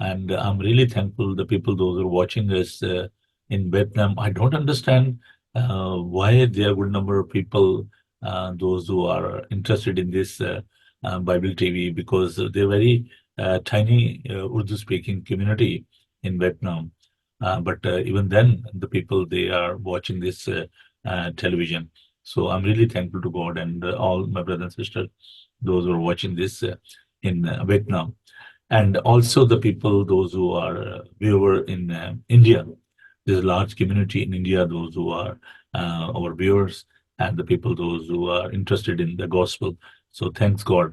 And I'm really thankful the people those who are watching us in Vietnam. I don't understand why there are a good number of people, those who are interested in this Bible TV, because they're very tiny Urdu speaking community in Vietnam. But even then, the people they are watching this television. So I'm really thankful to God and all my brothers and sisters, those who are watching this in Vietnam. And also the people, those who are viewer in India. There's a large community in India, those who are our viewers, and the people, those who are interested in the gospel. So thanks God.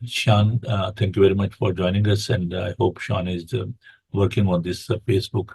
Shan, thank you very much for joining us, and I hope Shan is working on this Facebook,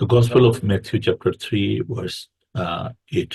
The Gospel of Matthew chapter 3 verse 8।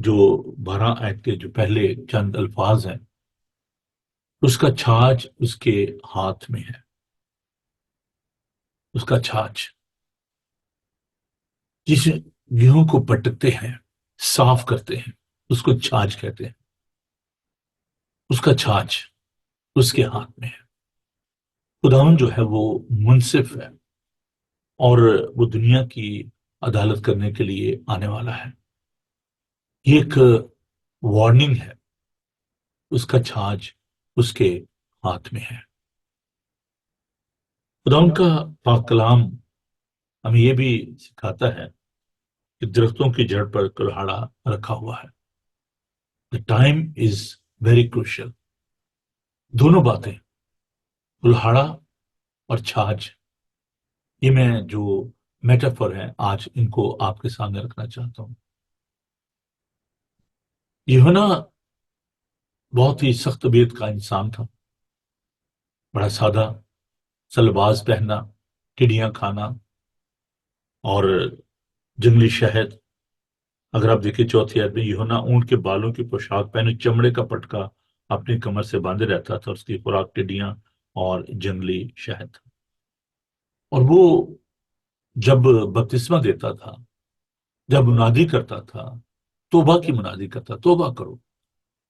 جو 12 آیت کے جو پہلے چند الفاظ ہیں، اس کا چھاچ اس کے ہاتھ میں ہے. اس کا چھاچ جس گیہوں کو پٹکتے ہیں، صاف کرتے ہیں، اس کو چھاچ کہتے ہیں. اس کا چھاچ اس کے ہاتھ میں ہے. خداوند جو ہے وہ منصف ہے اور وہ دنیا کی عدالت کرنے کے لیے آنے والا ہے. یہ ایک وارننگ ہے. اس کا چھاچ اس کے ہاتھ میں ہے. خداوند کا پاک کلام ہمیں یہ بھی سکھاتا ہے کہ درختوں کی جڑ پر کلہاڑا رکھا ہوا ہے. The time is very crucial. دونوں باتیں، کلہاڑا اور چھاچ، یہ میں جو میٹافور ہے آج ان کو آپ کے سامنے رکھنا چاہتا ہوں. یوحنا بہت ہی سخت طبیعت کا انسان تھا. بڑا سادہ، سلباز پہننا، ٹڈیاں کھانا اور جنگلی شہد. اگر آپ دیکھیں چوتھی آیت میں، یوحنا اونٹ کے بالوں کی پوشاک پہنے چمڑے کا پٹکا اپنی کمر سے باندھے رہتا تھا. اس کی خوراک ٹڈیاں اور جنگلی شہد تھا. اور وہ جب بپتسمہ دیتا تھا، جب منادی کرتا تھا، توبہ کی منادی کرتا، توبہ کرو،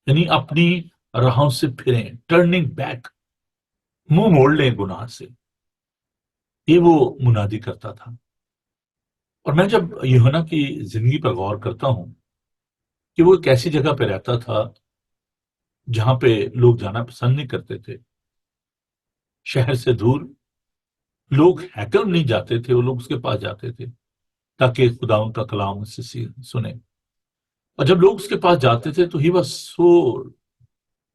یعنی اپنی راہوں سے پھریں، ٹرننگ بیک، منہ موڑ لیں گناہ سے، یہ وہ منادی کرتا تھا. اور میں جب یوحنا کی زندگی پر غور کرتا ہوں کہ وہ ایک ایسی جگہ پہ رہتا تھا جہاں پہ لوگ جانا پسند نہیں کرتے تھے، شہر سے دور. لوگ ہیکل نہیں جاتے تھے، وہ لوگ اس کے پاس جاتے تھے تاکہ خدا ان کا کلام اس سے سنیں. اور جب لوگ اس کے پاس جاتے تھے تو he was so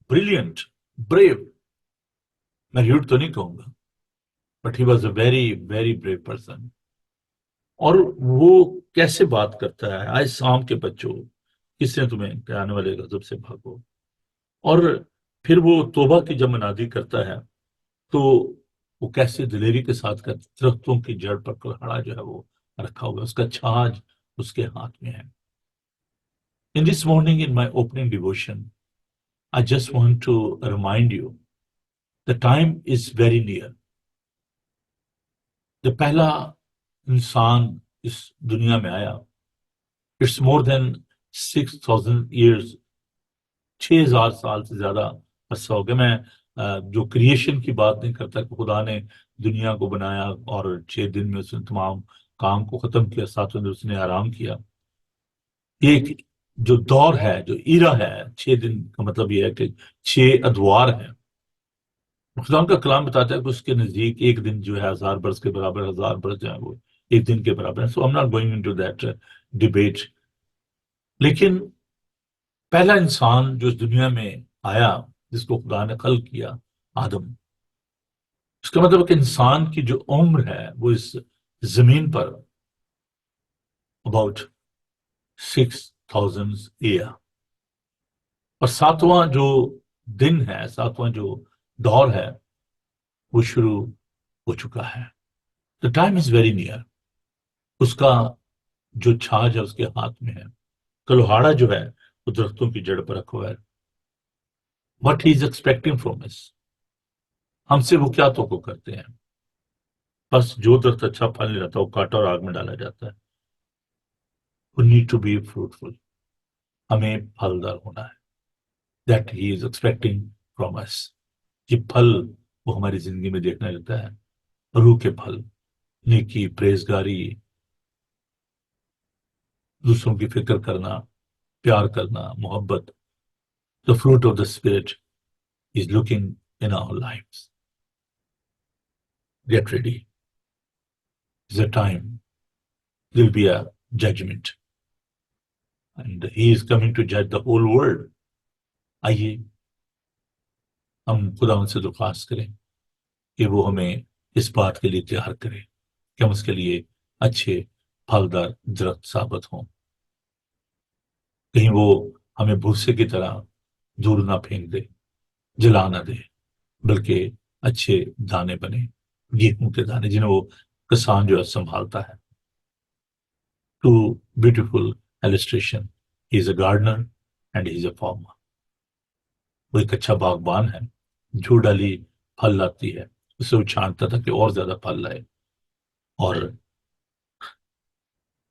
brilliant, brave. میں ریوڈ تو نہیں کہوں گا، but he was a very very brave person. اور وہ کیسے بات کرتا ہے، آج شام کے بچوں، کس نے تمہیں کہ آنے والے غضب سے بھاگو. اور پھر وہ توبہ کی جب منادی کرتا ہے تو وہ کیسے دلیری کے ساتھ کرتا. درختوں کی جڑ پر کلہاڑا جو ہے وہ رکھا ہوا ہے، اس کا چھاج اس کے ہاتھ میں ہے. In this morning, in my opening devotion, I just want to remind you, the time is very near. جب پہلا انسان اس دنیا میں آیا، اٹس مور دین 6,000 years، 6,000 سال سے زیادہ عرصہ ہو گیا. میں جو کریشن کی بات نہیں کرتا کہ خدا نے دنیا کو بنایا اور 6 دن میں اس نے تمام کام کو ختم کیا، 7ویں دن اس نے آرام کیا. یہ ایک جو دور ہے، جو ایرا ہے، 6 دن کا مطلب یہ ہے کہ 6 ادوار ہیں. خدا کا کلام بتاتا ہے کہ اس کے نزدیک ایک دن جو ہے 1000 برس کے برابر، 1000 برس جو ہے وہ ایک دن کے برابر ہے. سو I'm not going into that debate. لیکن پہلا انسان جو اس دنیا میں آیا، جس کو خدا نے خلق کیا، آدم، اس کا مطلب کہ انسان کی جو عمر ہے وہ اس زمین پر about 6,000 years. اور 7واں جو دن ہے، 7واں جو دور ہے، وہ شروع ہو چکا ہے. The time is very near. اس کا جو چھاج ہے اس کے ہاتھ میں ہے. کلہاڑا جو ہے وہ درختوں کی جڑ پر رکھا ہوا ہے. What he is expecting from us. ہم سے وہ کیا توقع کرتے ہیں؟ بس جو درخت اچھا پھل نہیں رہتا وہ کاٹا اور آگ میں ڈالا جاتا ہے. We need to be fruitful. ہمیں پھلدار ہونا ہے. That he is expecting from us. یہ پھل وہ ہماری زندگی میں دیکھنا رہتا ہے. روح کے پھل، نیکی، پریزگاری، دوسروں کی فکر کرنا، پیار کرنا، محبت. The fruit of the Spirit is looking in our lives. Get ready. It's a time. There will be a judgment. And he is coming to judge the whole world. آئیے ہم خدا ان سے درخواست کریں کہ وہ ہمیں اس بات کے لیے تیار کرے کہ ہم اس کے لیے اچھے پھلدار درخت ثابت ہوں. کہیں وہ ہمیں بھوسے کی طرح دور نہ پھینک دے، جلا نہ دے، بلکہ اچھے دانے بنے، گیہوں کے دانے جنہیں وہ کسان جو ہے سنبھالتا ہے. Too beautiful illustration He is a gardener and he is a farmer. وہ ایک اچھا باغبان ہے، جو ڈالی پھل لاتی ہے اسے وہ چھانٹتا تھا کہ اور زیادہ پھل لائے، اور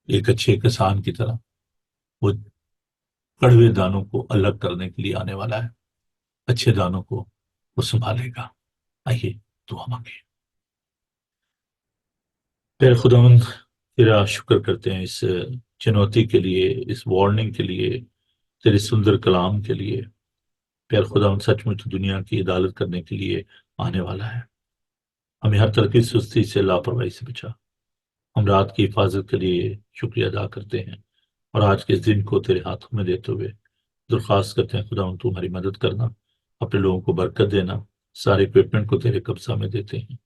ایک اچھے کسان کی طرح وہ کڑوے دانوں کو الگ کرنے کے لیے آنے والا ہے، اچھے دانوں کو وہ سنبھالے گا۔ آئیے دعا مانگے۔ پھر خداوند تیرا شکر کرتے ہیں اس چنوتی کے لیے، اس وارننگ کے لیے، تیرے سندر کلام کے لیے۔ پھر خداوند سچ مچ دنیا کی عدالت کرنے کے لیے آنے والا ہے، ہمیں ہر طرح کی سستی سے، لاپرواہی سے بچا۔ ہم رات کی حفاظت کے لیے شکریہ ادا کرتے ہیں، اور آج کے دن کو تیرے ہاتھوں میں دیتے ہوئے درخواست کرتے ہیں خداوند تو ہماری مدد کرنا، اپنے لوگوں کو برکت دینا، سارے اکوپمنٹ کو تیرے قبضہ میں دیتے ہیں،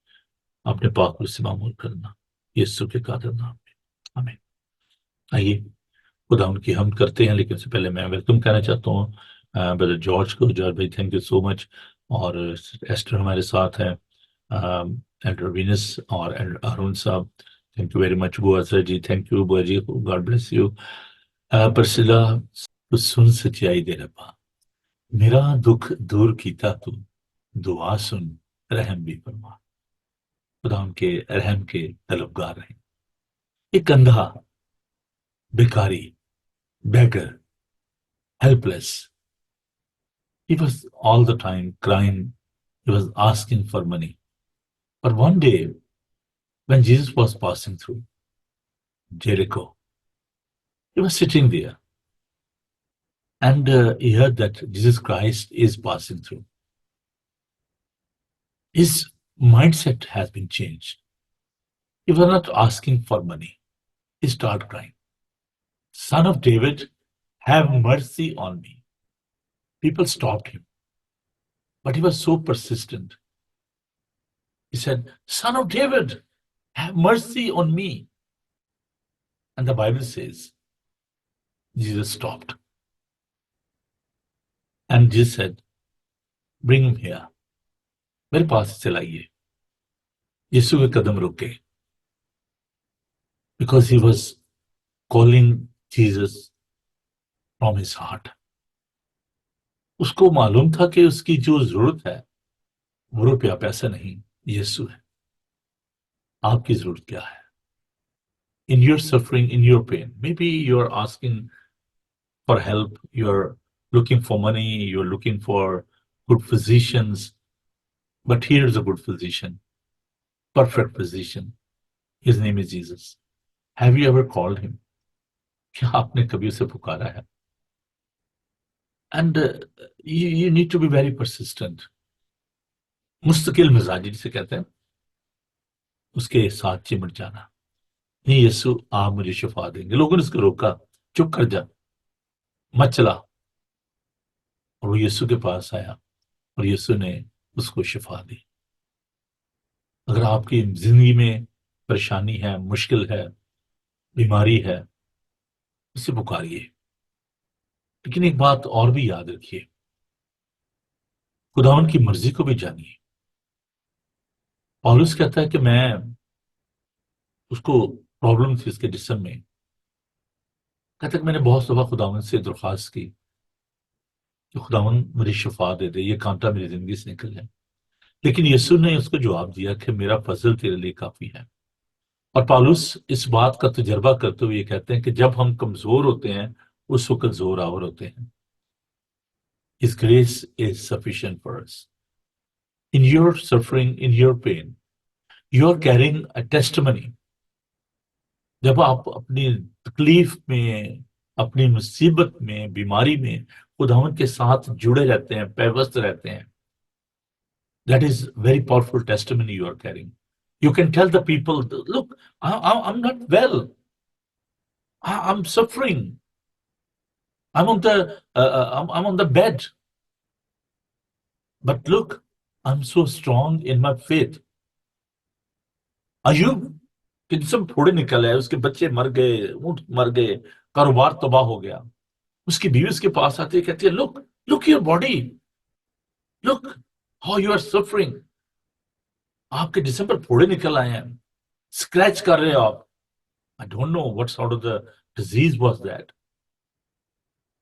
اپنے پاک سے معمول کرنا، یسوع کے قادر نام میں آمین۔ آئیے خدا ان کی حمد کرتے ہیں، لیکن اس سے پہلے میں ویلکم کہنا چاہتا ہوں برادر جارج کو۔ جارج بھائی تھینک یو سو مچ، اور ایسٹر ہمارے ساتھ ہیں، ایلڈر وینس اور ایلڈر ارون صاحب، تھینک یو ویری مچ۔ بوا سر جی تھینک یو، بوا جی گاڈ بلیس یو۔ پرسلا تو سن سچائی دے ربا، میرا دکھ دور کیتا تو، دعا سن رحم بھی فرما۔ خدا ان کے رحم کے طلبگار رہیں۔ ایک اندھا، بیکاری، beggar, helpless. He was all the time crying. He was asking for money. But one day, when Jesus was passing through Jericho, he was sitting there, and he heard that Jesus Christ is passing through. His mindset has been changed. He was not asking for money. He started crying, Son of David, have mercy on me. People stopped him, but he was so persistent. He said, Son of David, have mercy on me. And the Bible says, Jesus stopped. And Jesus said, bring him here. میرے پاس چلائیے۔ یسوع کے قدم رک گئے، because he was calling Jesus from his heart. اس کو معلوم تھا کہ اس کی جو ضرورت ہے وہ روپیہ پیسہ نہیں، یسوع ہے۔ آپ کی ضرورت کیا ہے؟ In your suffering, in your pain, maybe you're asking for help, you're looking for money, you're looking for good physicians, but here's a good physician, perfect physician. His name is Jesus. Have you ever called him? کیا آپ نے کبھی اسے پکارا ہے؟ And you need to be very persistent. مستقل مزاجی جسے کہتے ہیں، اس کے ساتھ چمٹ جانا، نہیں یسوع آپ مجھے شفا دیں گے۔ لوگوں نے اس کو روکا، چپ کر جا، مت چلا، اور وہ یسوع کے پاس آیا اور یسوع نے اس کو شفا دی۔ اگر آپ کی زندگی میں پریشانی ہے، مشکل ہے، بیماری ہے، اسے پکاریے، لیکن ایک بات اور بھی یاد رکھیے، خداوند کی مرضی کو بھی جانیے۔ پالوس کہتا ہے کہ میں، اس کو پرابلم تھی اس کے جسم میں، کہتا ہے کہ میں نے بہت دفعہ خداوند سے درخواست کی کہ خداوند مجھے شفا دے دے، یہ کانٹا میری زندگی سے نکل جائے، لیکن یسوع نے اس کو جواب دیا کہ میرا فضل تیرے لیے کافی ہے۔ اور پالوس اس بات کا تجربہ کرتے ہوئے یہ کہتے ہیں کہ جب ہم کمزور ہوتے ہیں اس وقت زور آور ہوتے ہیں۔ His grace is sufficient for us. In your suffering, in your pain, you are carrying a testimony. جب آپ اپنی تکلیف میں، اپنی مصیبت میں، بیماری میں خداوند کے ساتھ جڑے رہتے ہیں، پیوست رہتے ہیں، that is very powerful testimony you are carrying. You can tell the people, look, I'm not well. I'm suffering. I'm on the bed. But look, I'm so strong in my faith. Ayub کے جسم پھوڑے نکل آئے، اس کے بچے مر گئے، اونٹ مر گئے، کاروبار تباہ ہو گیا۔ اس کی بیوی اس کے پاس آتی ہے، کہتی ہے look your body. Look how you are suffering. آپ کے جسم پر پھوڑے نکل آئے ہیں، اسکریچ کر رہے ہو آپ۔ I don't know what sort of the disease was that.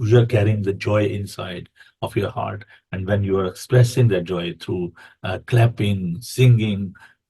You are carrying the joy inside of your heart, and when you are expressing that joy through clapping, singing,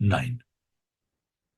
9,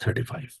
35.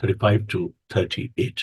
35 to 38.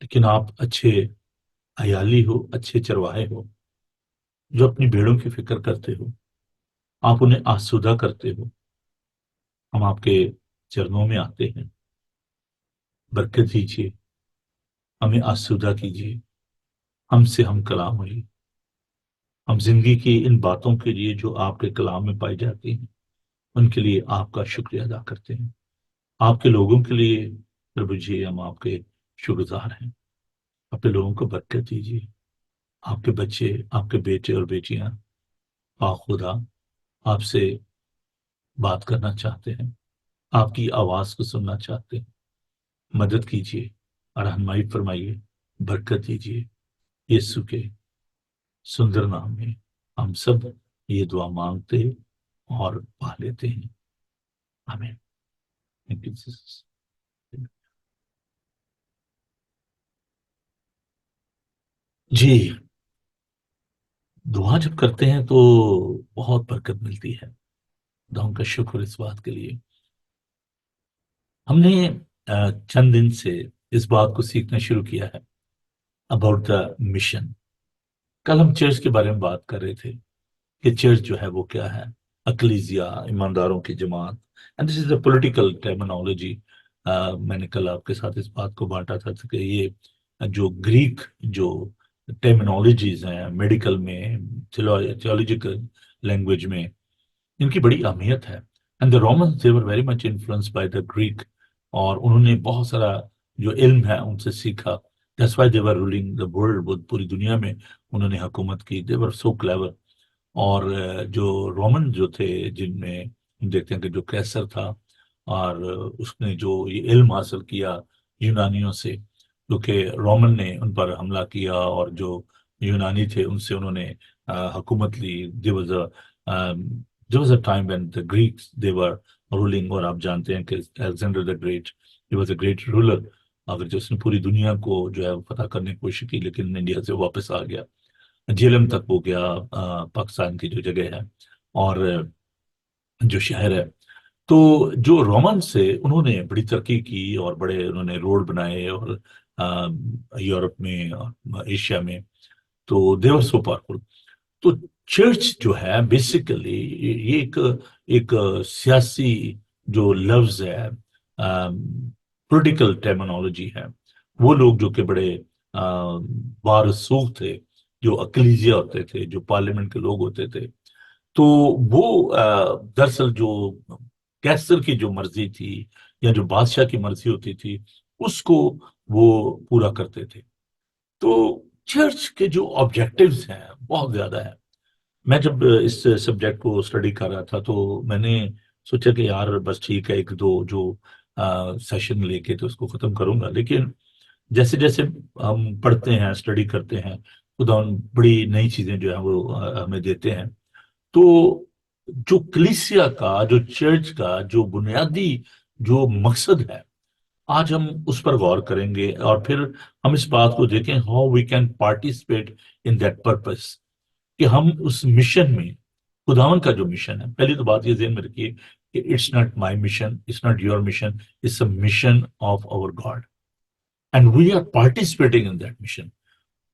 لیکن آپ اچھے عیالی ہو، اچھے چرواہے ہو، جو اپنی بھیڑوں کی فکر کرتے ہو، آپ انہیں آسودہ کرتے ہو۔ ہم آپ کے چرنوں میں آتے ہیں، برکت دیجیے، ہمیں آسودہ کیجیے، ہم سے ہم کلام ہوئی، ہم زندگی کی ان باتوں کے لیے جو آپ کے کلام میں پائی جاتی ہیں، ان کے لیے آپ کا شکریہ ادا کرتے ہیں۔ آپ کے لوگوں کے لیے پربھو جی ہم آپ کے شکر گزار ہیں۔ اپنے لوگوں کو برکت دیجیے۔ آپ کے بچے، آپ کے بیٹے اور بیٹیاں پاک خدا آپ سے بات کرنا چاہتے ہیں، آپ کی آواز کو سننا چاہتے ہیں۔ مدد کیجیے، رہنمائی فرمائیے، برکت دیجیے۔ یسوع کے سندر نام میں ہم سب یہ دعا مانگتے اور پا لیتے ہیں، آمین۔ Thank you, Jesus. جی، دعا جب کرتے ہیں تو بہت برکت ملتی ہے۔ خدا کا شکر اس بات کے لیے۔ ہم نے چند دن سے اس بات کو سیکھنا شروع کیا ہے اباؤٹ دا مشن۔ کل ہم چرچ کے بارے میں بات کر رہے تھے کہ چرچ جو ہے وہ کیا ہے، اکلیزیا، ایمانداروں کی جماعت، and this is a political terminology. میں نے کل آپ کے ساتھ اس بات کو بانٹا تھا کہ یہ جو گریک جو ٹرمینالوجیز ہیں میڈیکل میں، تھیولوجیکل لینگویج میں، ان کی بڑی اہمیت ہے۔ And the Romans they were very much influenced by the Greek, اور انہوں نے بہت سارا جو علم ہے ان سے سیکھا۔ That's why they were ruling the world, پوری دنیا میں انہوں نے حکومت کی۔ They were so clever. اور جو رومن جو تھے، جن میں ہم دیکھتے ہیں کہ جو کیسر تھا، اور اس نے جو یہ علم حاصل کیا یونانیوں سے، کیونکہ رومن نے ان پر حملہ کیا، اور جو یونانی تھے ان سے انہوں نے حکومت لی۔ there was a time when the Greeks they were ruling، اور آپ جانتے ہیں کہ Alexander the Great he was a great ruler، اگر جو اس نے پوری دنیا کو جو ہے فتح کرنے کی کوشش کی، لیکن انڈیا سے واپس آ گیا، جیلم تک ہو گیا، پاکستان کی جو جگہ ہے اور جو شہر ہے۔ تو جو رومن سے انہوں نے بڑی ترقی کی، اور بڑے انہوں نے روڈ بنائے، اور یورپ میں اور ایشیا میں، تو they were so powerful۔ تو چرچ جو ہے بیسیکلی یہ ایک سیاسی جو لفظ ہے، پولیٹیکل ٹرمینالوجی ہے۔ وہ لوگ جو کہ بڑے بارسوخ تھے، جو اکلیزیا ہوتے تھے، جو پارلیمنٹ کے لوگ ہوتے تھے، تو وہ دراصل جو کیسر کی جو مرضی تھی، یا جو بادشاہ کی مرضی ہوتی تھی، اس کو وہ پورا کرتے تھے۔ تو چرچ کے جو آبجیکٹیوز ہیں بہت زیادہ ہیں۔ میں جب اس سبجیکٹ کو اسٹڈی کر رہا تھا تو میں نے سوچا کہ یار بس ٹھیک ہے، ایک دو جو سیشن لے کے تو اس کو ختم کروں گا، لیکن جیسے جیسے ہم پڑھتے ہیں، اسٹڈی کرتے ہیں، خدا بڑی نئی چیزیں جو ہیں وہ ہمیں دیتے ہیں۔ تو جو کلیسیا کا، جو چرچ کا جو بنیادی جو مقصد ہے، آج ہم اس پر غور کریں گے، اور پھر ہم اس بات کو دیکھیں how we can participate in that purpose, کہ ہم اس مشن میں، خداون کا جو مشن ہے، پہلی تو بات یہ ذہن میں رکھیے کہ it's not my mission, it's not your mission, it's a mission of our God, and we are participating in that mission.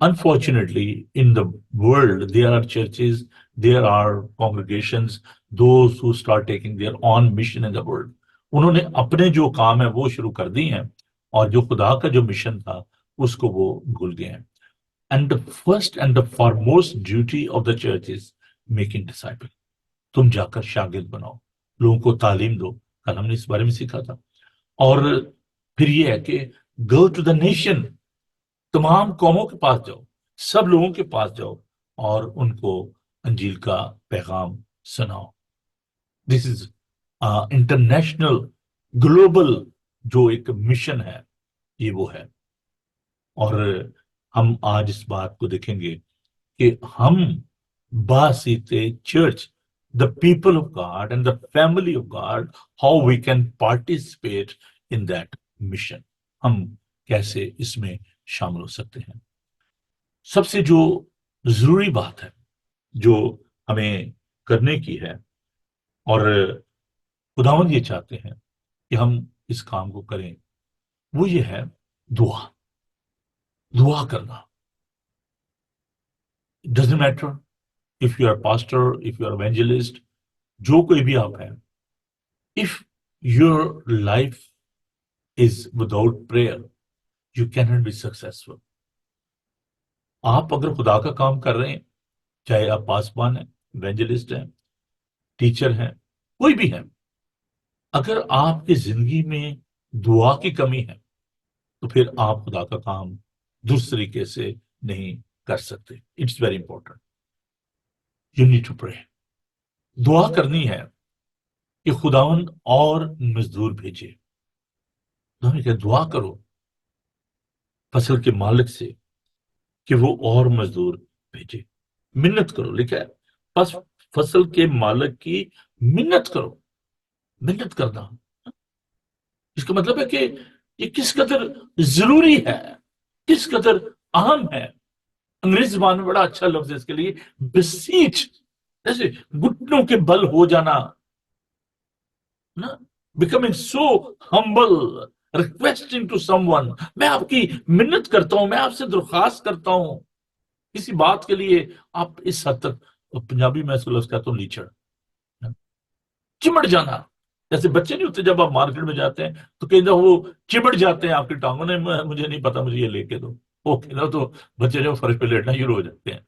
Unfortunately, in the world, there are churches, there are congregations, those who start taking their own mission in the world. انہوں نے اپنے جو کام ہے وہ شروع کر دی ہیں، اور جو خدا کا جو مشن تھا اس کو وہ بھول گئے ہیں۔ And the first and the foremost duty of the church is making disciple۔ تم جا کر شاگرد بناؤ، لوگوں کو تعلیم دو۔ کل ہم نے اس بارے میں سیکھا تھا۔ اور پھر یہ ہے کہ go to the nation، تمام قوموں کے پاس جاؤ، سب لوگوں کے پاس جاؤ، اور ان کو انجیل کا پیغام سناؤ۔ دس از انٹرنیشنل گلوبل جو ایک مشن ہے، یہ وہ ہے۔ اور ہم آج اس بات کو دیکھیں گے کہ ہم Basit church, the people of God and the family of God, how we can participate in that mission۔ ہم کیسے اس میں شامل ہو سکتے ہیں۔ سب سے جو ضروری بات ہے جو ہمیں کرنے کی ہے، اور خداوند یہ چاہتے ہیں کہ ہم اس کام کو کریں، وہ یہ ہے دعا۔ دعا کرنا. Doesn't matter if you are pastor, if you are evangelist, جو کوئی بھی آپ ہیں, if your life is without prayer, you cannot be successful. آپ اگر خدا کا کام کر رہے ہیں, چاہے آپ پاسبان ہیں, ایونجلسٹ ہیں, ٹیچر ہیں, کوئی بھی ہیں, اگر آپ کی زندگی میں دعا کی کمی ہے تو پھر آپ خدا کا کام درست طریقے سے نہیں کر سکتے. It's very important. You need to pray. دعا کرنی ہے کہ خداوند اور مزدور بھیجے. دعا کرو فصل کے مالک سے کہ وہ اور مزدور بھیجے. منت کرو. لکھا ہے بس فصل کے مالک کی منت کرو. منت کرنا اس کا مطلب ہے کہ یہ کس قدر ضروری ہے, کس قدر اہم ہے. انگریزی زبان میں بڑا اچھا لفظ ہے اس کے لیے, بسیچ. جیسے گھٹنوں کے بل ہو جانا, becoming so humble, requesting to someone. میں آپ کی منت کرتا ہوں, میں آپ سے درخواست کرتا ہوں کسی بات کے لیے. آپ اس حد تک, پنجابی میں اس کو لفظ کہتا ہوں لیچڑ, چمٹ جانا. جیسے بچے نہیں ہوتے جب آپ مارکیٹ میں جاتے ہیں تو کہیں وہ چمٹ جاتے ہیں آپ کی ٹانگوں نے, مجھے نہیں پتا, مجھے یہ لے کے دو. اوکے نا, تو بچے جو فرش پہ لیٹنا شروع ہو جاتے ہیں.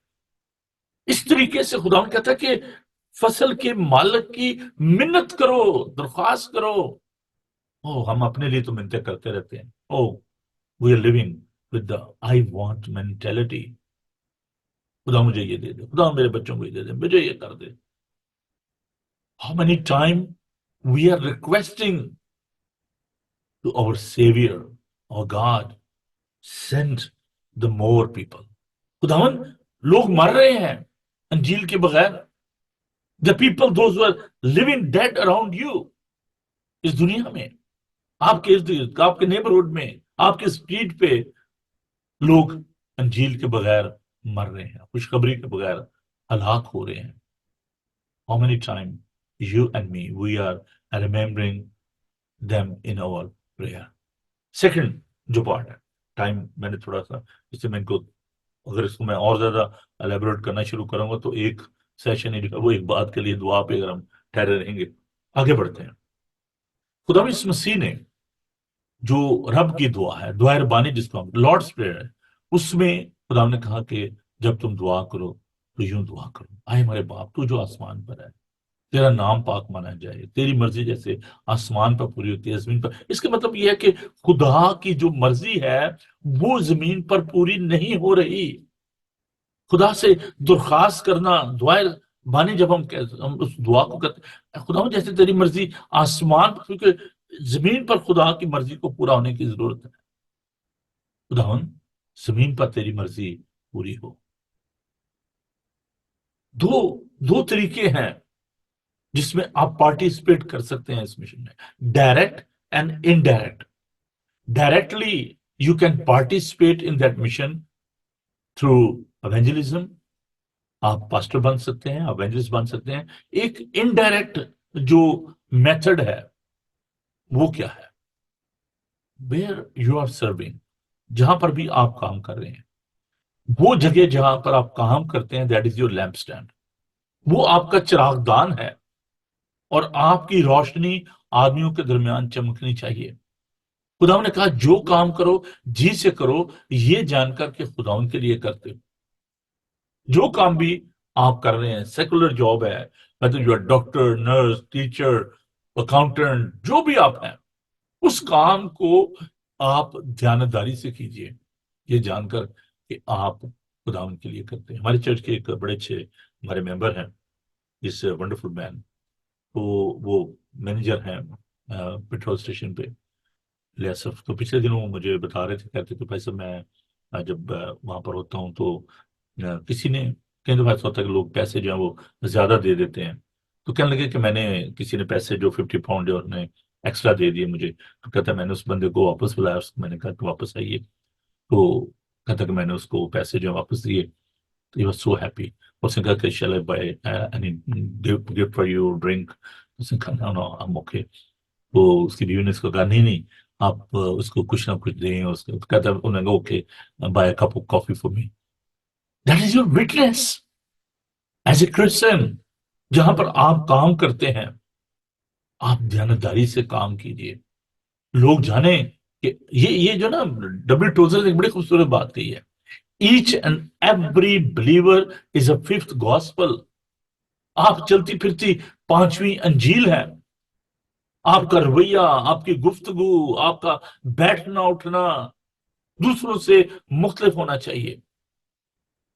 اس طریقے سے خدا کہتا ہے کہ فصل کے مالک کی منت کرو, درخواست کرو. ہم اپنے لیے تو منتیں کرتے رہتے ہیں. We are living with the I want mentality. خدا مجھے یہ دے دے, خدا میرے بچوں کو یہ دے دے, مجھے یہ کر دے. How many times we are requesting to our Savior, our God, send the more people. خداون لوگ مر رہے ہیں انجیل کے بغیر. The people, those who are living dead around you, اس دنیا میں, آپ کے ارد گرد, آپ کے نیبرہڈ میں, آپ کے اسٹریٹ پہ لوگ انجیل کے بغیر مر رہے ہیں, خوشخبری کے بغیر ہلاک ہو رہے ہیں. How many times you and me, we are remembering them in our prayer. Second جو پارٹ ہے, ٹائم میں نے تھوڑا سا, اس سے میں ان کو, اگر اس کو میں اور زیادہ الیبوریٹ کرنا شروع کروں گا تو ایک سیشن ہی, وہ ایک بات کے لیے دعا پہ اگر ہم ٹھہرے رہیں گے. آگے بڑھتے ہیں. خدا یسوع مسیح نے جو رب کی دعا ہے, دعا ربانی جس کو ہم لارڈس پریئر ہے, اس میں خدا نے کہا کہ جب تم دعا کرو تو یوں دعا کرو, آئے ہمارے باپ تو جو آسمان پر ہے, تیرا نام پاک مانا جائے, تیری مرضی جیسے آسمان پر پوری ہوتی ہے زمین پر. اس کا مطلب یہ ہے کہ خدا کی جو مرضی ہے وہ زمین پر پوری نہیں ہو رہی. خدا سے درخواست کرنا, دعائیں بانی, جب ہم اس دعا کو کرتے ہیں, خدا جیسے تیری مرضی آسمان پر, کیونکہ زمین پر خدا کی مرضی کو پورا ہونے کی ضرورت ہے. خدا زمین پر تیری مرضی پوری ہو. دو طریقے ہیں جس میں آپ پارٹیسپیٹ کر سکتے ہیں اس مشن میں, direct and indirect. Directly you can participate in that mission through evangelism. آپ پاسٹر بن سکتے ہیں, ایونجلسٹ بن سکتے ہیں. ایک انڈائریکٹ جو میتھڈ ہے وہ کیا ہے, ویئر یو آر سرونگ, جہاں پر بھی آپ کام کر رہے ہیں, وہ جگہ جہاں پر آپ کام کرتے ہیں, that is your lamp stand. وہ آپ کا چراغ دان ہے, اور آپ کی روشنی آدمیوں کے درمیان چمکنی چاہیے. خدا نے کہا جو کام کرو جی سے کرو, یہ جان کر کہ خدا ان کے لیے کرتے ہو. جو کام بھی آپ کر رہے ہیں, سیکولر جاب ہے, مطلب جو ڈاکٹر, نرس, ٹیچر, اکاؤنٹنٹ, جو بھی آپ ہیں, اس کام کو آپ دیانتداری سے کیجیے, یہ جان کر کہ آپ خدا ان کے لیے کرتے ہیں. ہمارے چرچ کے ایک بڑے اچھے ہمارے ممبر ہیں, اس ونڈرفل مین, تو وہ مینیجر ہیں پیٹرول اسٹیشن پہ, لیاسف. تو پچھلے دنوں مجھے بتا رہے تھے, کہتے کہ بھائی صاحب میں جب وہاں پر ہوتا ہوں تو کسی نے, کئی دفعہ ایسا ہوتا ہے کہ لوگ پیسے جو ہیں وہ زیادہ دے دیتے ہیں, تو کہنے لگے کہ میں نے, کسی نے پیسے جو 50 پاؤنڈ جو نے ایکسٹرا دے دیے مجھے, تو کہتا ہے میں نے اس بندے کو واپس بلایا, میں نے کہا کہ واپس آئیے, تو کہتا کہ میں نے اس کو پیسے جو واپس دیے, تو ہی واز سو ہیپی. اس نے کہا کہ shall I buy any gift for you, drink? اس نے کہا no, I'm okay. تو اس کی بیوی نے اس کو کہا نہیں, آپ اس کو کچھ نہ کچھ دیں، اس کو کہتا ہے انہوں نے okay by cup of coffee for me. That is your witness as a Christian. جہاں پر آپ کام کرتے ہیں آپ دیانتداری سے کام کیجیے. لوگ جانیں کہ یہ جو نا ڈبل ٹوزر ایک بڑی خوبصورت بات کہی ہے. Each and every believer is a fifth gospel. آپ چلتی پھرتی پانچویں انجیل ہے. آپ کا رویہ، آپ کی گفتگو، آپ کا بیٹھنا اٹھنا دوسروں سے مختلف ہونا چاہیے.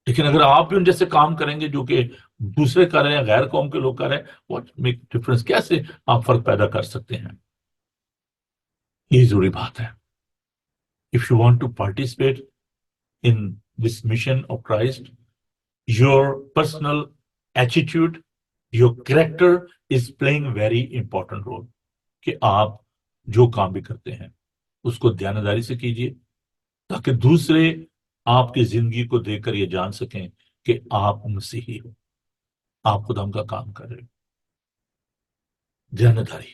لیکن اگر آپ بھی ان جیسے کام کریں گے جو کہ دوسرے کر رہے ہیں، غیر قوم کے لوگ کر رہے ہیں، واٹ میک ڈفرنس؟ کیسے آپ فرق پیدا کر سکتے ہیں؟ یہ ضروری بات ہے. If you want to participate in this mission of Christ, your personal attitude, your character is playing very important role. کہ آپ جو کام بھی کرتے ہیں اس کو دیانتداری سے کیجیے تاکہ دوسرے آپ کی زندگی کو دیکھ کر یہ جان سکیں کہ آپ مسیحی ہو، آپ خدا کا کام کر رہے ہو. دیانتداری،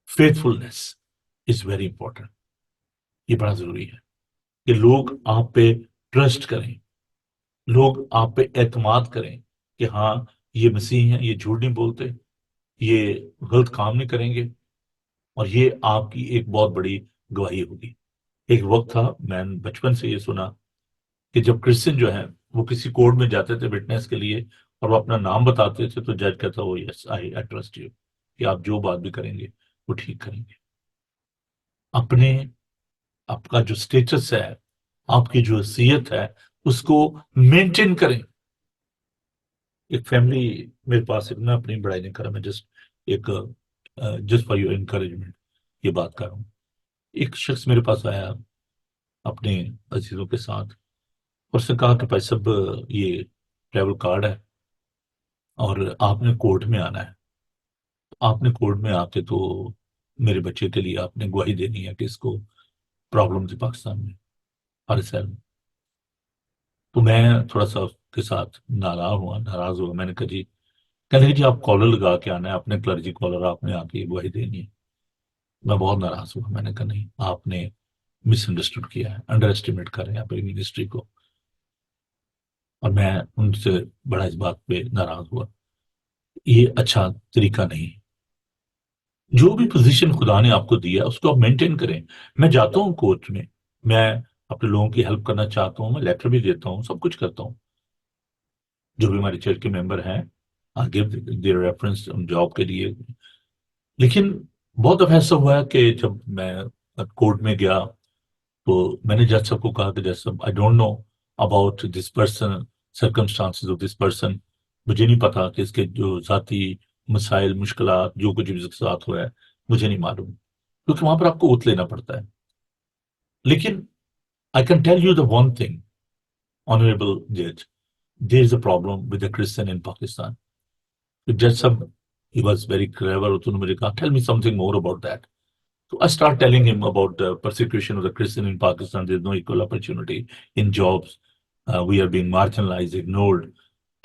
فیتھفلنس از ویری امپورٹنٹ. یہ بڑا ضروری ہے کہ لوگ آپ پہ ٹرسٹ کریں، لوگ آپ پہ اعتماد کریں کہ ہاں یہ مسیح ہیں، یہ جھوٹ نہیں بولتے، یہ غلط کام نہیں کریں گے. اور یہ آپ کی ایک بہت بڑی گواہی ہوگی. ایک وقت تھا، میں بچپن سے یہ سنا کہ جب کرسچن جو ہیں وہ کسی کورٹ میں جاتے تھے وٹنس کے لیے اور وہ اپنا نام بتاتے تھے تو جج کہتا وہ یس آئی ٹرسٹ یو، کہ آپ جو بات بھی کریں گے وہ ٹھیک کریں گے. اپنے آپ کا جو سٹیٹس ہے، آپ کی جو حیثیت ہے، اس کو مینٹین کریں. ایک فیملی میرے پاس اتنا اپنی بڑائی نہیں کرا، میں جسٹ فار یور انکریجمنٹ یہ بات کر رہا ہوں. ایک شخص میرے پاس آیا اپنے عزیزوں کے ساتھ اور اس نے کہا کہ بھائی صاحب یہ ٹریول کارڈ ہے اور آپ نے کورٹ میں آنا ہے. آپ نے کورٹ میں آ کے تو میرے بچے کے لیے آپ نے گواہی دینی ہے کہ اس کو پرابلم تھی پاکستان میں ہر سال میں. تو میں تھوڑا سا اس کے ساتھ ناراض ہوا. میں نے کہا جی، کہنے لگے جی آپ کالر لگا کے آنا ہے، اپنے کلرجی کالر، آپ نے آ کے گواہی دینی ہے. میں بہت ناراض ہوا. میں نے کہا نہیں، آپ نے مس انڈرسٹوڈ کیا ہے، انڈر ایسٹیمیٹ کر رہے ہیں آپ منسٹری کو. اور میں ان سے بڑا اس بات پہ ناراض ہوا. یہ اچھا طریقہ نہیں. جو بھی پوزیشن خدا نے آپ کو دیا اس کو آپ مینٹین کریں. میں جاتا ہوں کورٹ میں، میں اپنے لوگوں کی ہیلپ کرنا چاہتا ہوں، میں لیٹر بھی دیتا ہوں، سب کچھ کرتا ہوں. جو بھی ہمارے چرچ کے ممبر ہیں گیو دیئر ریفرنس جاب کے لیے. لیکن بہت دفعہ ایسا ہوا ہے کہ جب میں کورٹ میں گیا تو میں نے جج صاحب کو کہا کہ جج صاحب I don't know about this person, circumstances of this person. مجھے نہیں پتا کہ اس کے جو ذاتی مسائل، مشکلات، جو کچھ بھی اس کے ساتھ ہوا ہے مجھے نہیں معلوم، کیونکہ وہاں پر آپ کو اوتھ لینا پڑتا ہے. لیکن I can tell you the one thing, Honorable Judge, there is a problem with the Christian in Pakistan. The Judge Sahab, he was very clever. تو نے مجھے کہا tell me something more about that. So I start telling him about the persecution of the Christian in Pakistan. There is no equal opportunity in jobs. We are being marginalized, ignored.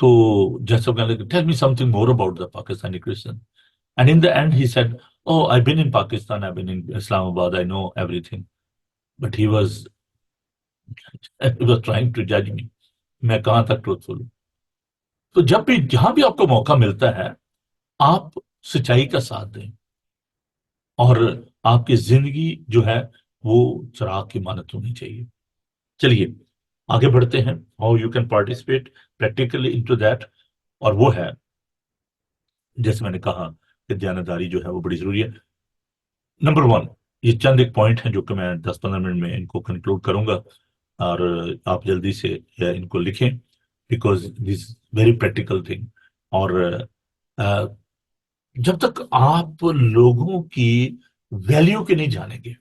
So Judge Sahab kehne lage, tell me something more about the Pakistani Christian. And in the end he said, oh, I've been in Pakistan, I've been in Islamabad, I know everything. But he was trying to judge me. میں کہاں تک truthful ہوں. تو جب بھی جہاں بھی آپ کو موقع ملتا ہے آپ سچائی کا ساتھ دیں اور آپ کی زندگی جو ہے وہ چراغ کی مانت ہونی چاہیے. چلیے آگے بڑھتے ہیں. How you can participate practically into that. اور وہ ہے جیسے میں نے کہا کہ دیانتداری جو ہے وہ بڑی ضروری ہے. نمبر 1، یہ چند ایک پوائنٹ ہیں جو کہ میں 10-15 منٹ میں ان کو کنکلوڈ کروں گا اور آپ جلدی سے ان کو لکھیں because this very practical thing. اور جب تک آپ لوگوں کی ویلیو کے نہیں جانیں گے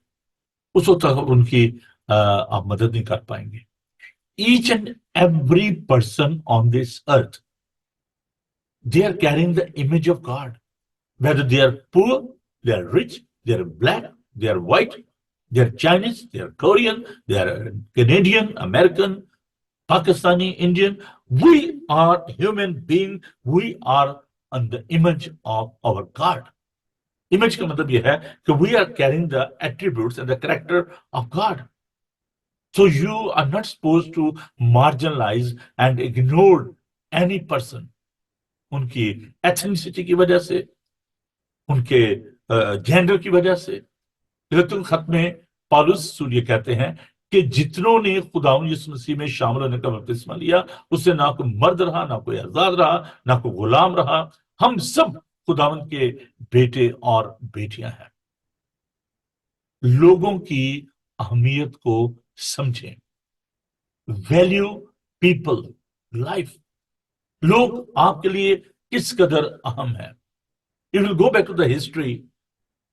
اس وقت تک ان کی آپ مدد نہیں کر پائیں گے. Each and every person on this earth they are carrying the image of God. Whether they are poor, they are rich, they are black, they are white, they are Chinese, they are Korean, they are Canadian, American, Pakistani, Indian. We are human beings. We are on the image of our God. Image کا مطلب یہ ہے کہ we are carrying the attributes and the character of God. So you are not supposed to marginalize and ignore any person. ان کی ethnicity کی وجہ سے, ان کے جینڈر کی وجہ سے. لیکن خط میں پالوس رسول یہ کہتے ہیں کہ جتنوں نے خداوند یسوع مسیح میں شامل ہونے کا بپتسمہ لیا, اس سے نہ کوئی مرد رہا, نہ کوئی آزاد رہا, نہ کوئی غلام رہا. ہم سب خداوند کے بیٹے اور بیٹیاں ہیں. لوگوں کی اہمیت کو سمجھیں. Value people life. لوگ آپ کے لیے کس قدر اہم ہے. If you go back to the history,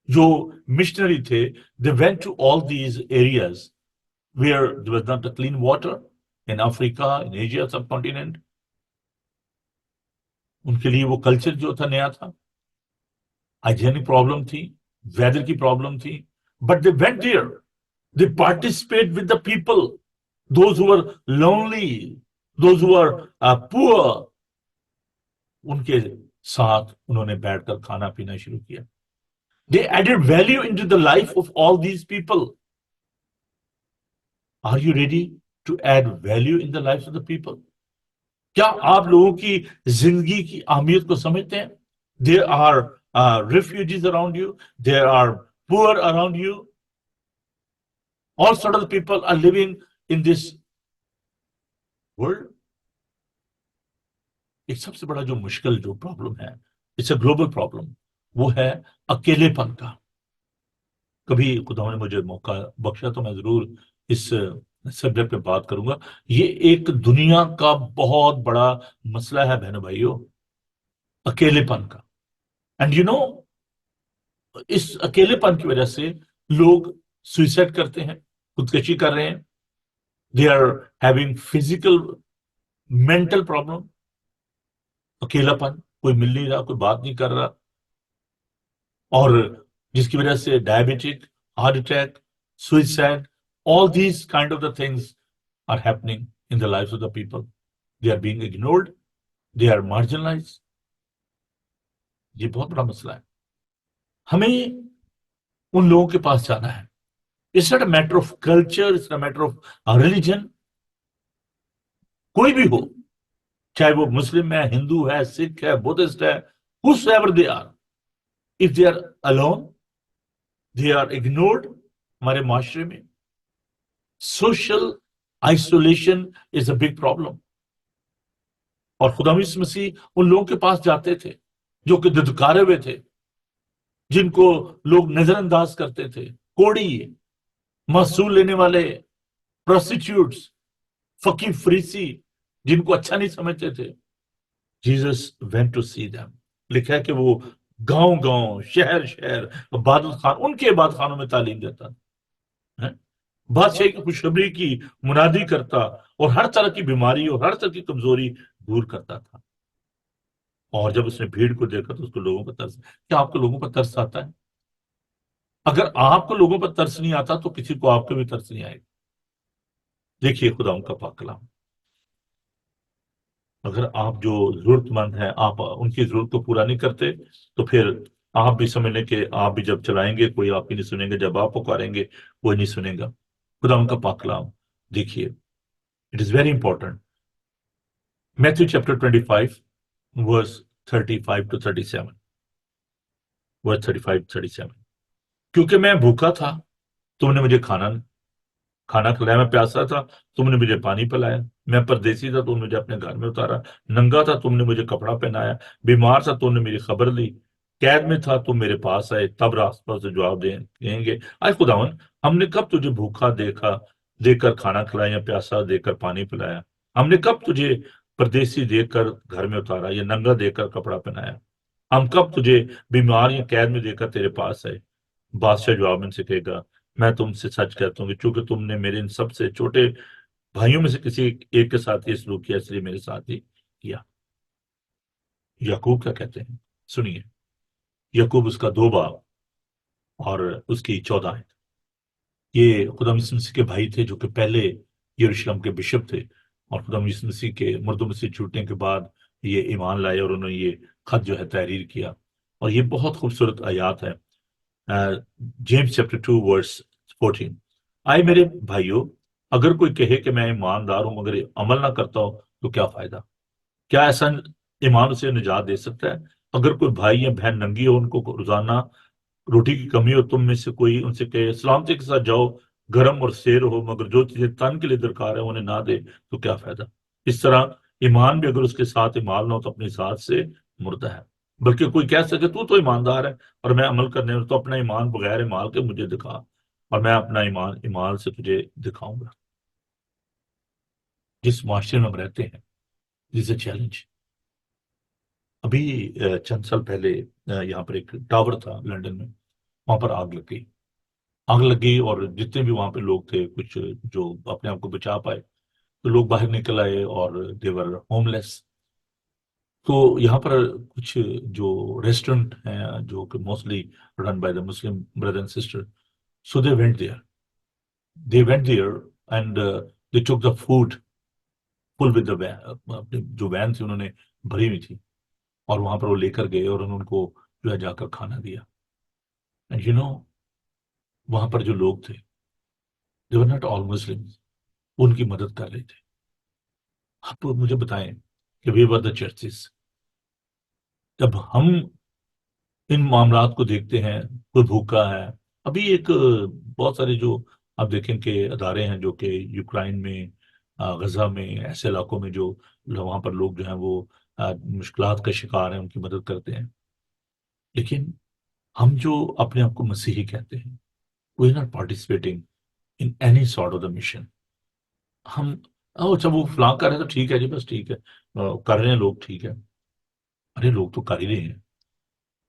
جو مشنری تھے, they went to all these areas where there was not a clean water, in Africa, in Asia subcontinent. ان کے لیے وہ کلچر جو تھا نیا تھا, ہائیجینک پرابلم تھی, ویدر کی پرابلم تھی. But they went there. They participate with the people, those who were lonely, those who were poor. ان کے ساتھ انہوں نے بیٹھ کر کھانا پینا شروع کیا. They added value into the life of all these people. Are you ready to add value in the lives of the people? کیا آپ لوگوں کی زندگی کی اہمیت کو سمجھتے ہیں؟ There are refugees around you. There are poor around you. All sort of people are living in this world. ایک سب سے بڑا جو مشکل جو پرابلم ہے, اٹس اے گلوبل پرابلم, وہ ہے اکیلے پن کا. کبھی خدا نے مجھے موقع بخشا تو میں ضرور اس سبجیکٹ پہ بات کروں گا. یہ ایک دنیا کا بہت بڑا مسئلہ ہے بہنوں بھائیوں, اکیلے پن کا. اینڈ یو نو, اس اکیلے پن کی وجہ سے لوگ سوئسائڈ کرتے ہیں, خودکشی کر رہے ہیں. They are having physical mental problem. اکیلا پن, کوئی مل نہیں رہا, کوئی بات نہیں کر رہا, اور جس کی وجہ سے diabetic, heart attack, suicide, all these kind of the things are happening in the lives of the people. They are being ignored. They are marginalized. یہ بہت بڑا مسئلہ ہے. ہمیں ان لوگوں کے پاس جانا ہے. It's not a matter of culture. It's not a matter of religion. کوئی بھی ہو, چاہے وہ مسلم ہے, ہندو ہے, سکھ ہے, بدھسٹ ہے, whosoever they are, if they are alone, they are ignored. ہمارے معاشرے میں social isolation is a big problem. اور خدا یسوع مسیح ان لوگوں کے پاس جاتے تھے جو کہ دھتکارے ہوئے تھے, جن کو لوگ نظر انداز کرتے تھے, کوڑی, محصول لینے والے, پروسٹیٹیوٹس, فقیر فریسی, جن کو اچھا نہیں سمجھتے تھے. Jesus went to see them. لکھا ہے کہ وہ گاؤں گاؤں, شہر شہر, عبادت خان, ان کے عبادت خانوں میں تعلیم دیتا, بادشاہ کی خوشخبری کی منادی کرتا, اور ہر طرح کی بیماری اور ہر طرح کی کمزوری دور کرتا تھا. اور جب اس نے بھیڑ کو دیکھا تو اس کو لوگوں پر ترس. کیا آپ کو لوگوں پر ترس آتا ہے؟ اگر آپ کو لوگوں پر ترس نہیں آتا تو کسی کو آپ کو بھی ترس نہیں آئے گا. دیکھیے خدا ان کا پاک کلام, اگر آپ جو ضرورت مند ہیں آپ ان کی ضرورت کو پورا نہیں کرتے تو پھر آپ بھی سمجھ لیں کہ آپ بھی جب چلائیں گے کوئی آپ کی نہیں سنیں گے, جب آپ پکاریں گے کوئی نہیں سنے گا. خدا ان کا پاک کلام دیکھیے, it is very important. Matthew chapter 25 verse 35 to 37, verse 35-37. کیونکہ میں بھوکا تھا تم نے مجھے کھانا کھلایا, میں پیاسا تھا تم نے مجھے پانی پلایا, میں پردیسی تھا تم نے مجھے اپنے گھر میں اتارا, ننگا تھا تم نے مجھے کپڑا پہنایا, بیمار تھا تم نے میری خبر لی, قید میں تھا تم میرے پاس آئے. تب راست پر سے جواب دیں گے, آئے خداون ہم نے کب تجھے بھوکا دے کر کھانا کھلایا, یا پیاسا دے کر پانی پلایا؟ ہم نے کب تجھے پردیسی دے کر گھر میں اتارا, یا ننگا دے کر کپڑا پہنایا؟ ہم کب تجھے بیمار یا قید میں دے کر تیرے پاس آئے؟ بادشاہ جواب میں سے کہے گا, میں تم سے سچ کہتا ہوں کہ چونکہ تم نے میرے ان سب سے چھوٹے بھائیوں میں سے کسی ایک کے ساتھ یہ سلوک کیا, اس لیے میرے ساتھ ہی کیا. یعقوب کیا کہتے ہیں سنیے. یعقوب اس کا 2 باب اور اس کی 14 آیت. یہ خدا یسوع مسیح کے بھائی تھے جو کہ پہلے یروشلم کے بشپ تھے, اور خدا یسوع مسیح کے مردوں میں سے چھوٹنے کے بعد یہ ایمان لائے اور انہوں نے یہ خط جو ہے تحریر کیا. اور یہ بہت خوبصورت آیات ہے، جیمز چیپٹر 2 ورس 14. آئے میرے بھائیو، اگر کوئی کہے کہ میں ایماندار ہوں مگر عمل نہ کرتا ہوں تو کیا فائدہ؟ کیا ایسا ایمان اسے نجات دے سکتا ہے؟ اگر کوئی بھائی یا بہن ننگی ہو، ان کو روزانہ روٹی کی کمی ہو، تم میں سے کوئی ان سے کہے سلامتی کے ساتھ جاؤ، گرم اور سیر ہو، مگر جو چیزیں تن کے لیے درکار ہے انہیں نہ دے تو کیا فائدہ؟ اس طرح ایمان بھی اگر اس کے ساتھ ایمال نہ ہو تو اپنی ذات سے مردہ ہے. بلکہ کوئی کہہ سکے تو ایماندار ہے اور میں عمل کرنے تو اپنا ایمان بغیر ایمال کے مجھے دکھا، اور میں اپنا ایمان ایمال سے تجھے دکھاؤں گا. جس معاشرے میں ہم رہتے ہیں، دس اے چیلنج. ابھی چند سال پہلے یہاں پر ایک ٹاور تھا لنڈن میں، وہاں پر آگ لگی اور جتنے بھی وہاں پہ لوگ تھے، کچھ جو اپنے آپ کو بچا پائے تو لوگ باہر نکل آئے اور دیور ہوم لیس. تو یہاں پر کچھ جو ریسٹورنٹ ہیں جو کہ mostly run by the Muslim brother and sister, so they went there and they took the food full with the van. اپنے جو وین تھی انہوں نے بھری ہوئی تھی اور وہاں پر وہ لے کر گئے اور انہوں ان کو جو ہے جا کر کھانا دیا. اینڈ یو نو، وہاں پر جو لوگ تھے they were not all Muslims، ان کی مدد کر رہے تھے. آپ مجھے بتائیں کہ we were the churches. جب ہم ان معاملات کو دیکھتے ہیں، کوئی بھوکا ہے، ابھی ایک بہت سارے جو آپ دیکھیں کہ ادارے ہیں جو کہ یوکرائن میں، غزہ میں، ایسے علاقوں میں جو وہاں پر لوگ جو ہیں وہ مشکلات کا شکار ہیں، ان کی مدد کرتے ہیں. لیکن ہم جو اپنے آپ کو مسیحی کہتے ہیں، we are not participating in any sort of the mission. ہم اچھا وہ فلاں کر رہے ہیں تو ٹھیک ہے جی، بس ٹھیک ہے، کر رہے ہیں لوگ، ٹھیک ہے. ارے لوگ تو کر ہی رہے ہیں.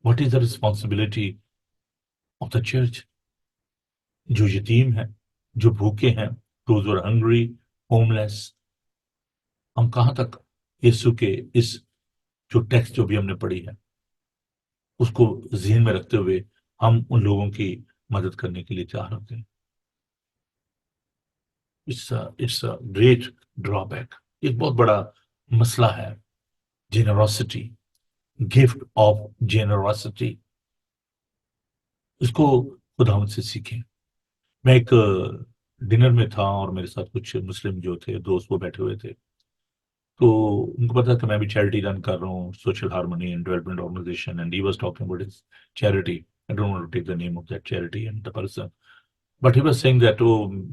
What is the responsibility of the church? جو یتیم ہیں، جو بھوکے ہیں، دوز آر ہنگری، ہوم لیس، ہم کہاں تک یسوع کے اس جو ٹیکسٹ جو بھی ہم نے پڑھی ہے اس کو ذہن میں رکھتے ہوئے ہم ان لوگوں کی مدد کرنے کے لیے تیار ہوتے ہیں؟ It's a great drawback. ایک بہت بڑا مسئلہ ہے جینروسٹی، گفٹ آف جینروسٹی. اس کو خداوند سے سیکھیں. میں ایک ڈنر میں تھا اور میرے ساتھ کچھ مسلم جو تھے دوست وہ بیٹھے ہوئے تھے، تو ان کو پتا کہ میں بھی چیریٹی رن کر رہا ہوں، social harmony and development organisation, and he was talking about his charity. I don't want to take the name of that charity and the person, but he was saying that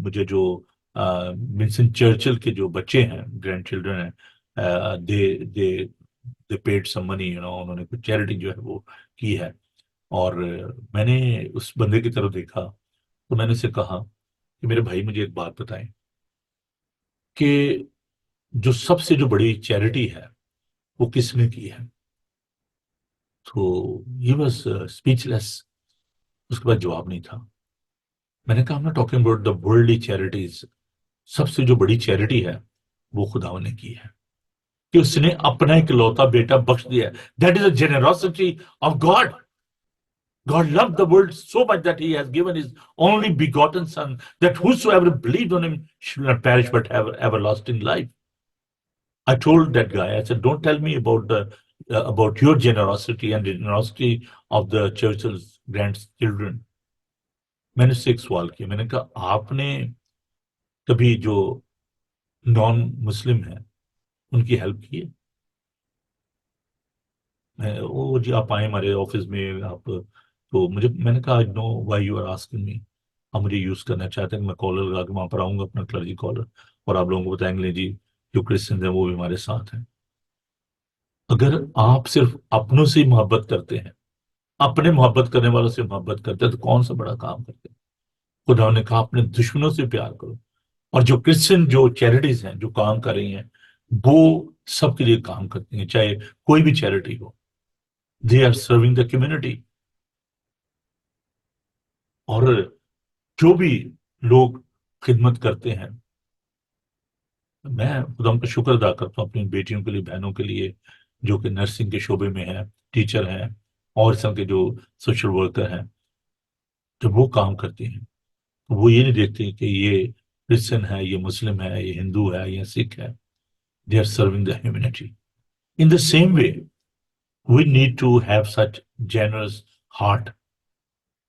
مجھے جو Winston Churchill کے جو بچے ہیں، grand children ہیں، دے paid some money, you know, انہوں نے کچھ چیریٹی جو ہے وہ کی ہے. اور میں نے اس بندے کی طرف دیکھا تو میں نے اسے کہا کہ میرے بھائی مجھے ایک بات بتائیں کہ جو سب سے جو بڑی چیریٹی ہے وہ کس نے کی ہے؟ تو ہی واز اسپیچ لیس. اس کے بعد جواب نہیں تھا. میں نے کہا I'm not talking about the worldly charities. سب سے جو بڑی چیریٹی ہے وہ خداوند نے کی ہے کہ اس نے اپنا اکلوتا بیٹا بخش دیا ہے. That is the generosity of God. God loved the world so much that he has given his only begotten son, that whosoever believed on him should not perish but have everlasting life. I told that guy, I said, don't tell me about your generosity and the generosity of the church's grandchildren. میں نے اس سے ایک سوال کیا. میں نے کہا آپ نے کبھی جو نان مسلم ہیں ان کی ہیلپ کی ہے؟ وہ جی آپ آئیں ہمارے آفس میں، آپ تو میں نے کہا I know why you are asking me. آپ مجھے یوز کرنا چاہتے ہیں کہ میں کالر لگا کے وہاں پر آؤں گا، اپنا کلرجی کالر، اور آپ لوگوں کو بتائیں گے جی جو کرسچنز ہیں وہ بھی ہمارے ساتھ ہیں. اگر آپ صرف اپنوں سے محبت کرتے ہیں، اپنے محبت کرنے والوں سے محبت کرتے ہیں، تو کون سا بڑا کام کرتے ہیں؟ خدا نے کہا اپنے دشمنوں سے پیار کرو. اور جو کرسچن جو چیریٹیز ہیں جو کام کر رہی ہیں وہ سب کے لیے کام کرتی ہیں، چاہے کوئی بھی چیریٹی ہو. They are serving the community. اور جو بھی لوگ خدمت کرتے ہیں، میں خدا کا شکر ادا کرتا ہوں اپنی بیٹیوں کے لیے، بہنوں کے لیے جو کہ نرسنگ کے شعبے میں ہیں، ٹیچر ہیں، اور اس طرح کے جو سوشل ورکر ہیں. جب وہ کام کرتے ہیں وہ یہ نہیں دیکھتے کہ یہ کرسچن ہے، یہ مسلم ہے، یہ ہندو ہے، یہ سکھ ہے. They are serving the humanity. In the same way We need to have such generous heart.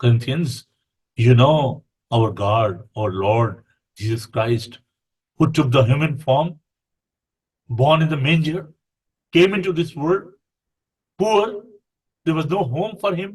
Corinthians, you know our God, our Lord Jesus Christ, who took the human form, born in the manger, came into this world, poor, there was no home for him.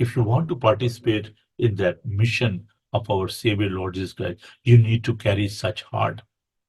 If you want to participate in that mission of our Savior Lord Jesus Christ, you need to carry such heart.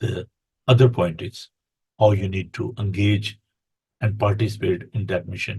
The other point is how you need to engage and participate in that mission,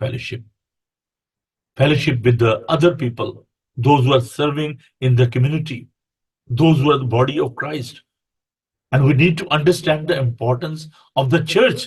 fellowship. Fellowship with the other people, those who are serving in the community, those who are the body of Christ. And we need to understand the importance of the church.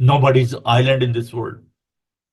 Nobody is island in this world.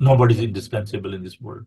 Nobody is indispensable in this world.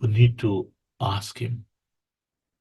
We need to ask him.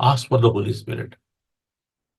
Ask for the Holy Spirit.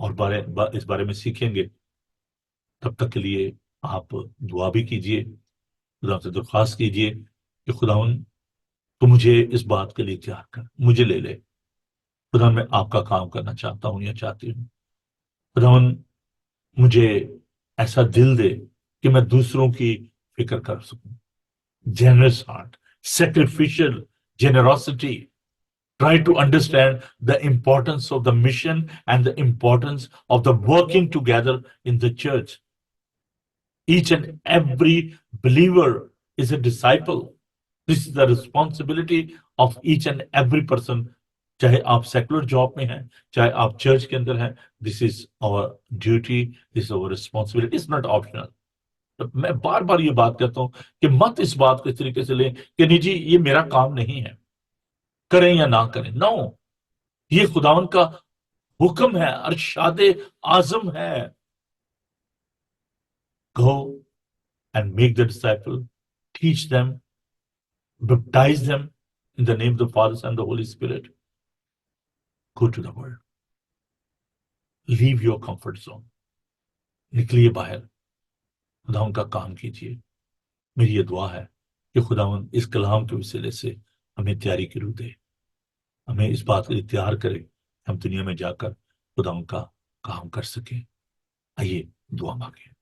اور اس بارے میں سیکھیں گے، تب تک کے لیے آپ دعا بھی کیجئے، خدا سے درخواست کیجئے کہ خداوند تو مجھے اس بات کے لیے تیار کر، مجھے لے لے خدا، میں آپ کا کام کرنا چاہتا ہوں یا چاہتی ہوں، خداوند مجھے ایسا دل دے کہ میں دوسروں کی فکر کر سکوں، generous heart, sacrificial generosity. Try to understand the importance of the mission and the importance of the working together in the church. Each and every believer is a disciple. This is the responsibility of each and every person. چاہے آپ secular job میں ہیں، چاہے آپ church کے اندر ہیں، دس از our duty, this is our responsibility. It's not optional. میں بار بار یہ بات کہتا ہوں کہ مت اس بات کو اس طریقے سے لیں کہ نہیں جی یہ میرا کام نہیں ہے، کریں یا نہ کریں. نو، یہ خداوند کا حکم ہے، ارشاد اعظم ہے. Go and make the disciple, teach them, baptize them in the name of the Father, Son, and the Holy Spirit. Go to the world. Leave your comfort zone. نکلیے باہر، خداوند کا کام کیجیے. میری یہ دعا ہے کہ خداوند اس کلام کے وسیلے سے ہمیں تیاری کی روح دے، ہمیں اس بات کے لیے تیار کرے ہم دنیا میں جا کر خداوند کا کام کر سکیں. آئیے دعا مانگیں.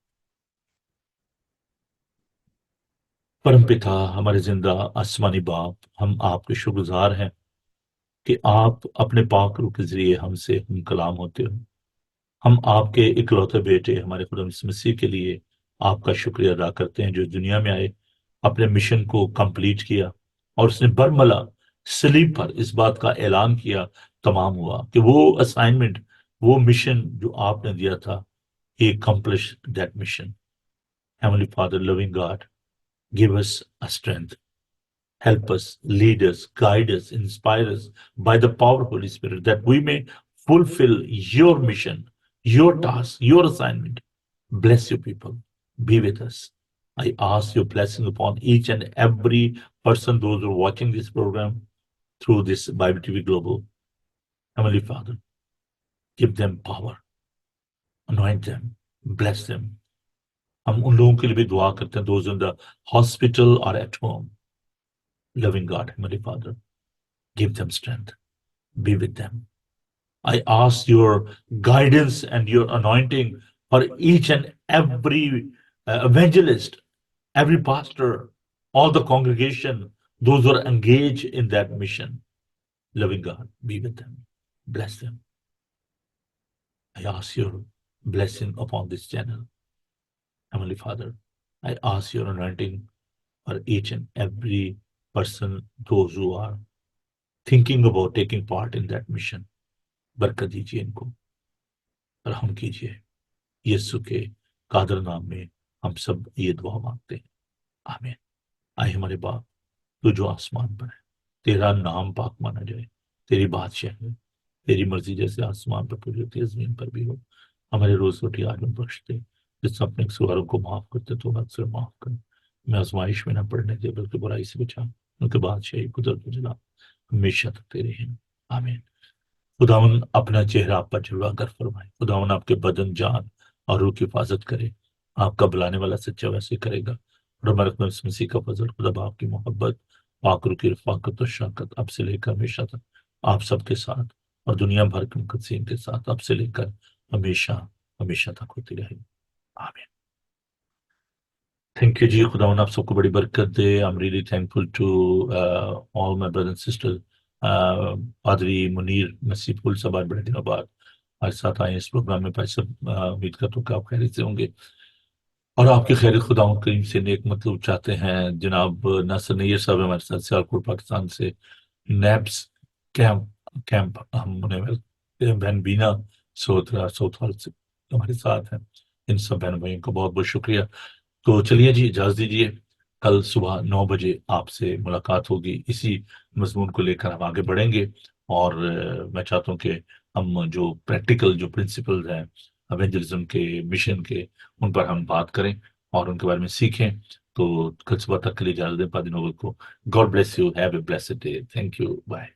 پرم پتا ہمارے زندہ آسمانی باپ، ہم آپ کے شکر گزار ہیں کہ آپ اپنے پاک روح کے ذریعے ہم سے ہم کلام ہوتے ہو. ہم آپ کے اکلوتے بیٹے ہمارے خدا مسیح کے لیے آپ کا شکریہ ادا کرتے ہیں، جو دنیا میں آئے، اپنے مشن کو کمپلیٹ کیا، اور اس نے برملا صلیب پر اس بات کا اعلان کیا، تمام ہوا، کہ وہ اسائنمنٹ، وہ مشن جو آپ نے دیا تھا، he accomplished that mission. Heavenly Father, loving God, give us a strength. Help us, lead us, guide us, inspire us by the power of Holy Spirit, that we may fulfill your mission, your task, your assignment. Bless your people. Be with us. I ask your blessing upon each and every person, those who are watching this program through this Bible TV Global. Heavenly Father, give them power. Anoint them. Bless them. ہم ان لوگوں کے لیے بھی دعا کرتے ہیں, those in the hospital or at home. Loving God, Heavenly Father, give them strength. Be with them. I ask your guidance and your anointing for each and every evangelist, every pastor, all the congregation, those who are engaged in that mission. Loving God, be with them. Bless them. I ask your blessing upon this channel. Heavenly Father, I ask your anointing for each and every person, those who are thinking about taking part in that mission. برکت دیجیے ان کو, رحم کیجیے. یسوع کے قادر نام میں ہم سب یہ دعا مانگتے ہیں, آمین. آئے ہمارے باپ تو جو آسمان پر ہے, تیرا نام پاک مانا جائے, تیری بادشاہ ہے, تیری مرضی جیسے آسمان پر پوری ہوتی ہے زمین پر بھی ہو. ہمارے روز روٹی آج ہم بخش دے, جس اپنے سوالوں کو معاف کرتے تو اکثر معاف کر. میں آزمائش میں نہ پڑنے دے بلکہ برائی سے بچا, ان کے بادشاہی قدرت و جلال ہمیشہ تک تیرے ہیں, آمین. خداون اپنا چہرہ آپ پر جلوہ گر فرمائے. خداون آپ کے بدن, جان اور روح کی حفاظت کرے. آپ کا بلانے والا سچا ویسے کرے گا. اور ہمارے خدا مسیح کا فضل, خدا باپ کی محبت, پاک روح کی رفاقت و شفقت اب سے لے کر ہمیشہ تک آپ سب کے ساتھ, اور دنیا بھر کے مقدسین کے ساتھ اب سے لے کر ہمیشہ تک ہوتی رہے. آمین. تھینک یو جی. خداون آپ سب کو بڑی برکت دے. I'm really thankful to all my brothers and sisters. پادری منیر مسیح پھول صاحب آج بڑے دنوں بعد آج ساتھ آئے اس پروگرام میں. بھائی صاحب امید کرتا ہوں کہ آپ خیریت سے ہوں گے, اور آپ کی خیریت خداوند کریم سے نیک مطلوب چاہتے ہیں. جناب ناصر نییر صاحب ہمارے ساتھ سیالکوٹ پاکستان سے, نیبس کیمپ ہم انہیں بہن بینا ساؤتھ ہال سے ہمارے ساتھ ہیں. ان سب بہن بھائیوں کو بہت بہت شکریہ. تو چلیے جی, اجازت دیجیے. کل صبح 9 بجے آپ سے ملاقات ہوگی. اسی مضمون کو لے کر ہم آگے بڑھیں گے, اور میں چاہتا ہوں کہ ہم جو پریکٹیکل جو پرنسپلز ہیں ایونجلزم کے, مشن کے, ان پر ہم بات کریں اور ان کے بارے میں سیکھیں. تو کل صبح تک کے لیے اجازت دیں پادری نوبل کو. God bless you. Have a blessed day. Thank you. Bye.